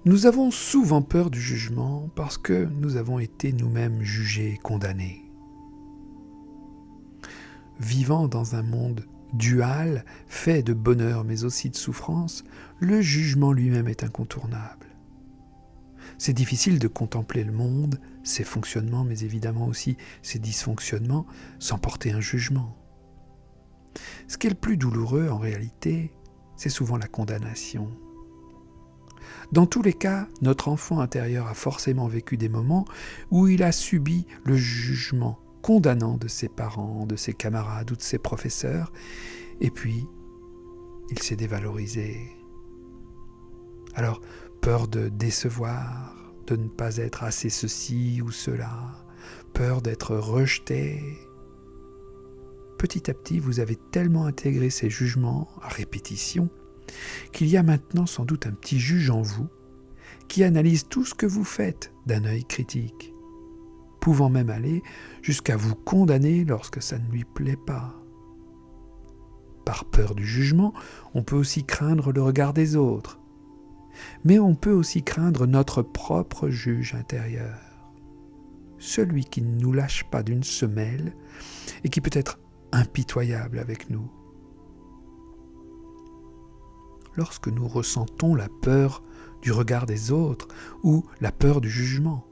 Nous avons souvent peur du jugement parce que nous avons été nous-mêmes jugés et condamnés. Vivant dans un monde dual, fait de bonheur mais aussi de souffrance, le jugement lui-même est incontournable. C'est difficile de contempler le monde, ses fonctionnements, mais évidemment aussi ses dysfonctionnements, sans porter un jugement. Ce qui est le plus douloureux en réalité, c'est souvent la condamnation. Dans tous les cas, notre enfant intérieur a forcément vécu des moments où il a subi le jugement condamnant de ses parents, de ses camarades ou de ses professeurs, et puis il s'est dévalorisé. Alors, peur de décevoir, de ne pas être assez ceci ou cela, peur d'être rejeté. Petit à petit, vous avez tellement intégré ces jugements à répétition qu'il y a maintenant sans doute un petit juge en vous qui analyse tout ce que vous faites d'un œil critique, pouvant même aller jusqu'à vous condamner lorsque ça ne lui plaît pas. Par peur du jugement, on peut aussi craindre le regard des autres, mais on peut aussi craindre notre propre juge intérieur, celui qui ne nous lâche pas d'une semelle et qui peut être impitoyable avec nous. Lorsque nous ressentons la peur du regard des autres ou la peur du jugement,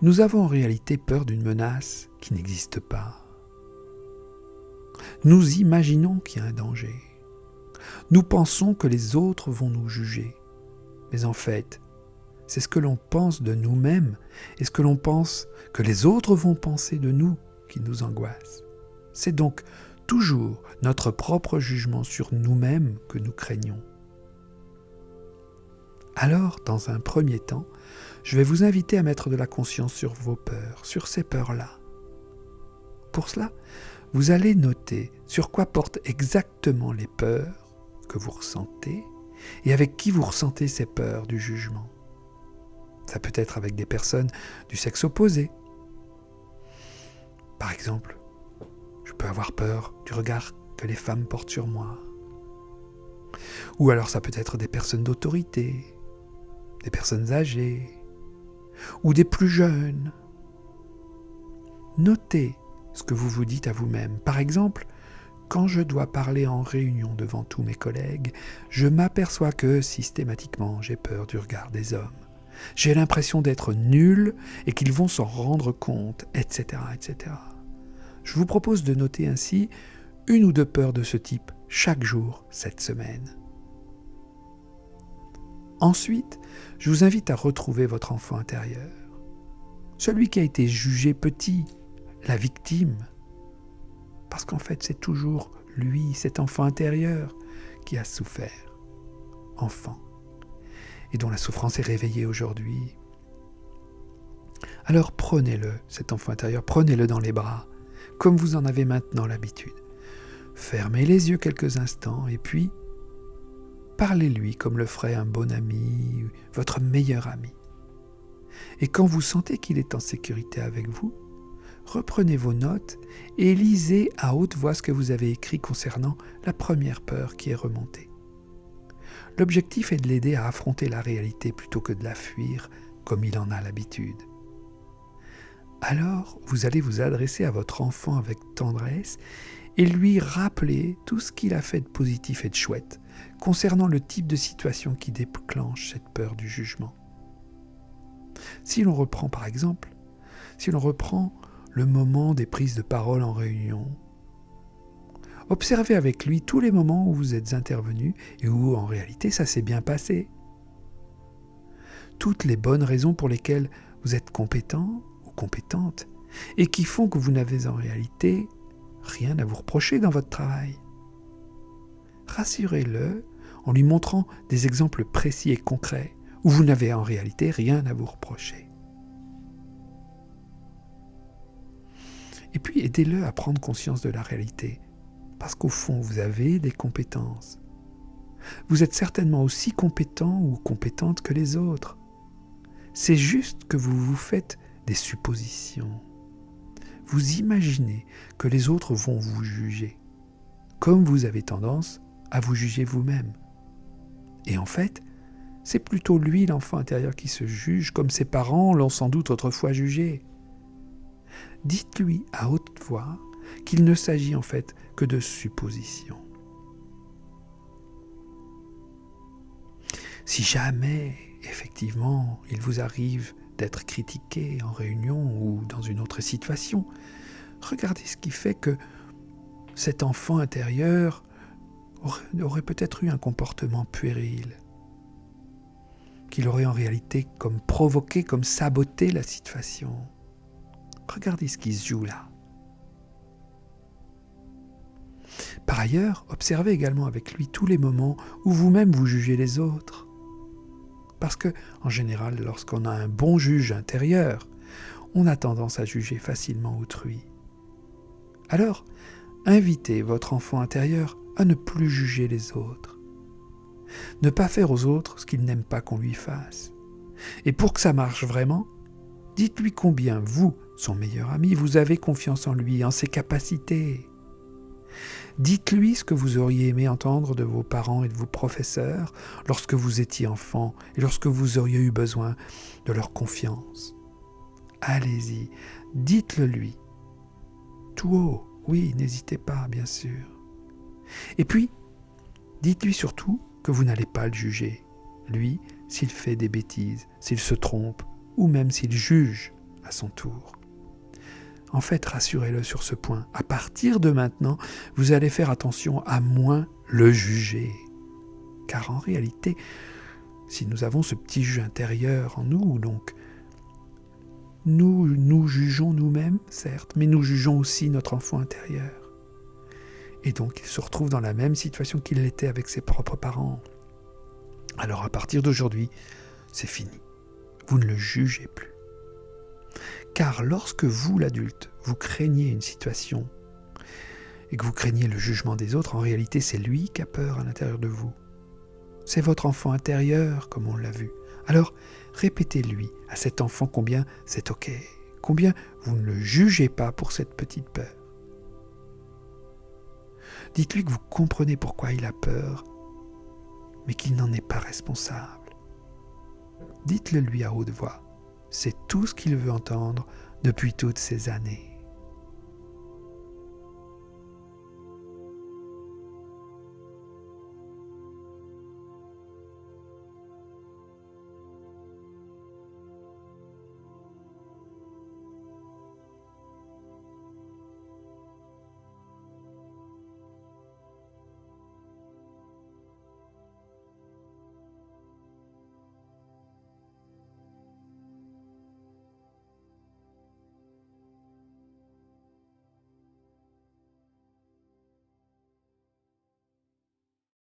nous avons en réalité peur d'une menace qui n'existe pas. Nous imaginons qu'il y a un danger. Nous pensons que les autres vont nous juger. Mais en fait, c'est ce que l'on pense de nous-mêmes et ce que l'on pense que les autres vont penser de nous qui nous angoisse. C'est donc toujours notre propre jugement sur nous-mêmes que nous craignons. Alors, dans un premier temps, je vais vous inviter à mettre de la conscience sur vos peurs, sur ces peurs-là. Pour cela, vous allez noter sur quoi portent exactement les peurs que vous ressentez et avec qui vous ressentez ces peurs du jugement. Ça peut être avec des personnes du sexe opposé. Par exemple, je peux avoir peur du regard que les femmes portent sur moi. Ou alors ça peut être des personnes d'autorité, des personnes âgées, ou des plus jeunes. Notez ce que vous vous dites à vous-même. Par exemple, quand je dois parler en réunion devant tous mes collègues, je m'aperçois que systématiquement j'ai peur du regard des hommes. J'ai l'impression d'être nul et qu'ils vont s'en rendre compte, etc., etc. Je vous propose de noter ainsi une ou deux peurs de ce type chaque jour cette semaine. Ensuite, je vous invite à retrouver votre enfant intérieur, celui qui a été jugé petit, la victime, parce qu'en fait c'est toujours lui, cet enfant intérieur, qui a souffert, enfant, et dont la souffrance est réveillée aujourd'hui. Alors prenez-le, cet enfant intérieur, prenez-le dans les bras, comme vous en avez maintenant l'habitude. Fermez les yeux quelques instants et puis parlez-lui comme le ferait un bon ami, votre meilleur ami. Et quand vous sentez qu'il est en sécurité avec vous, reprenez vos notes et lisez à haute voix ce que vous avez écrit concernant la première peur qui est remontée. L'objectif est de l'aider à affronter la réalité plutôt que de la fuir comme il en a l'habitude. Alors, vous allez vous adresser à votre enfant avec tendresse et lui rappeler tout ce qu'il a fait de positif et de chouette concernant le type de situation qui déclenche cette peur du jugement. Si l'on reprend par exemple, le moment des prises de parole en réunion, observez avec lui tous les moments où vous êtes intervenu et où en réalité ça s'est bien passé. Toutes les bonnes raisons pour lesquelles vous êtes compétent ou compétente et qui font que vous n'avez en réalité rien à vous reprocher dans votre travail. Rassurez-le en lui montrant des exemples précis et concrets où vous n'avez en réalité rien à vous reprocher. Et puis aidez-le à prendre conscience de la réalité, parce qu'au fond, vous avez des compétences. Vous êtes certainement aussi compétent ou compétente que les autres. C'est juste que vous vous faites des suppositions. Vous imaginez que les autres vont vous juger, comme vous avez tendance à vous juger vous-même. Et en fait, C'est plutôt lui, l'enfant intérieur, qui se juge, comme ses parents l'ont sans doute autrefois jugé. Dites-lui à haute voix qu'il ne s'agit en fait que de suppositions. Si jamais, effectivement, il vous arrive d'être critiqué en réunion ou dans une autre situation, regardez ce qui fait que cet enfant intérieur aurait peut-être eu un comportement puéril, qu'il aurait en réalité comme provoqué, comme saboté la situation. Regardez ce qui se joue là. Par ailleurs, observez également avec lui tous les moments où vous-même vous jugez les autres. Parce que, en général, lorsqu'on a un bon juge intérieur, on a tendance à juger facilement autrui. Alors, invitez votre enfant intérieur à ne plus juger les autres. Ne pas faire aux autres ce qu'il n'aime pas qu'on lui fasse. Et pour que ça marche vraiment, dites-lui combien vous, son meilleur ami, vous avez confiance en lui, en ses capacités. Dites-lui ce que vous auriez aimé entendre de vos parents et de vos professeurs lorsque vous étiez enfant et lorsque vous auriez eu besoin de leur confiance. Allez-y, dites-le lui. Tout haut, oui, n'hésitez pas, bien sûr. Et puis, dites-lui surtout que vous n'allez pas le juger. Lui, s'il fait des bêtises, s'il se trompe, ou même s'il juge à son tour. En fait, rassurez-le sur ce point. À partir de maintenant, vous allez faire attention à moins le juger. Car en réalité, si nous avons ce petit juge intérieur en nous, donc, nous jugeons nous-mêmes, certes, mais nous jugeons aussi notre enfant intérieur. Et donc, il se retrouve dans la même situation qu'il l'était avec ses propres parents. Alors, à partir d'aujourd'hui, c'est fini. Vous ne le jugez plus. Car lorsque vous, l'adulte, vous craignez une situation et que vous craignez le jugement des autres, en réalité, c'est lui qui a peur à l'intérieur de vous. C'est votre enfant intérieur, comme on l'a vu. Alors, répétez-lui à cet enfant combien c'est OK, combien vous ne le jugez pas pour cette petite peur. Dites-lui que vous comprenez pourquoi il a peur, mais qu'il n'en est pas responsable. Dites-le lui à haute voix. C'est tout ce qu'il veut entendre depuis toutes ces années.